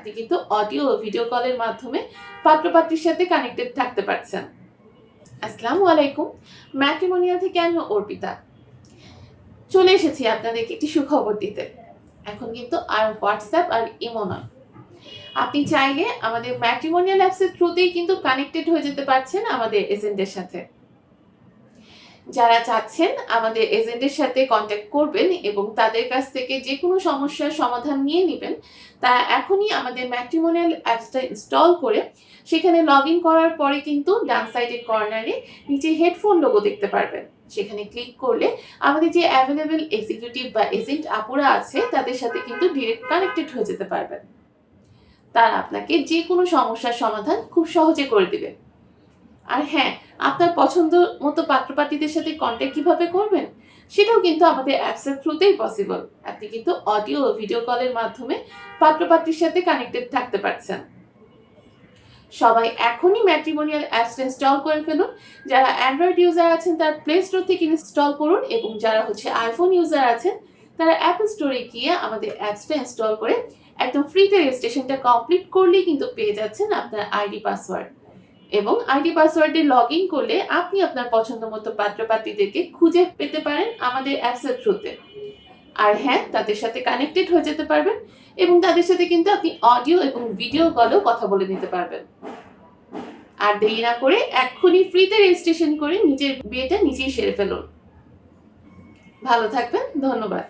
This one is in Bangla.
আপনি কিন্তু অডিও ও ভিডিও কলের মাধ্যমে পাত্র-পাত্রীর সাথে কানেক্টেড থাকতে পারছেন। আসসালামু আলাইকুম। ম্যাট্রিমোনিয়াল থেকে আমি অর্পিতা। চলে এসেছি আপনাদেরকে একটি সুখবর দিতে। এখন কিন্তু আর WhatsApp আর ইমো নয়। আপনি চাইলে আমাদের ম্যাট্রিমোনিয়াল অ্যাপসের থ্রুতেই কিন্তু কানেক্টেড হয়ে যেতে পারছেন আমাদের এজেন্টের সাথে। যারা চাচ্ছেন আমাদের এজেন্টের সাথে কনট্যাক্ট করবেন এবং তাদের কাছ থেকে যেকোনো সমস্যার সমাধান নিয়ে নিবেন, তারা এখনই আমাদের ম্যাট্রিমোনিয়াল অ্যাপসটা ইনস্টল করে সেখানে লগইন করার পরে কিন্তু ডান সাইডের কর্নারে নিচে হেডফোন লোগো দেখতে পারবেন। সেখানে ক্লিক করলে আমাদের যে অ্যাভেলেবল এক্সিকিউটিভ বা এজেন্ট আপুরা আছে তাদের সাথে কিন্তু ডিরেক্ট কানেক্টেড হয়ে যেতে পারবেন। তারা আপনাকে যেকোনো সমস্যার সমাধান খুব সহজে করে দিবে। আর হ্যাঁ, আপনার পছন্দ মতো পাত্র-পাত্রীদের সাথে কনট্যাক্ট কিভাবে করবেন? সেটাও কিন্তু আমাদের অ্যাপসের থ্রুতেই পসিবল। আপনি কিন্তু অডিও ও ভিডিও কলের মাধ্যমে পাত্র-পাত্রীর সাথে কানেক্টেড থাকতে পারছেন। সবাই এখনই ম্যাট্রিমোনিয়াল অ্যাপসটা ইনস্টল করে ফেলুন। যারা অ্যান্ড্রয়েড ইউজার আছেন তারা প্লে স্টোর থেকে ইনস্টল করুন এবং যারা আইফোন ইউজার আছেন তারা অ্যাপল স্টোরে গিয়ে আমাদের অ্যাপসটা ইনস্টল করে একদম ফ্রিতে রেজিস্ট্রেশনটা কমপ্লিট করলেই কিন্তু পেয়ে যাচ্ছেন আপনার আইডি পাসওয়ার্ড। এবং আইডি পাসওয়ার্ডে লগইন করলে আপনি আপনার পছন্দ মতো পাত্র-পাত্রীদেরকে খুঁজে পেতে পারেন আমাদের অ্যাপসের থ্রুতে। আর হ্যাঁ, তাদের সাথে কানেক্টেড হয়ে যেতে পারবেন এবং তাদের সাথে কিন্তু আপনি অডিও এবং ভিডিও কলেও কথা বলে নিতে পারবেন। আর দেরি না করে এক্ষুনি ফ্রিতে রেজিস্ট্রেশন করে নিজের বিয়েটা নিজেই সেরে ফেলুন। ভালো থাকবেন। ধন্যবাদ।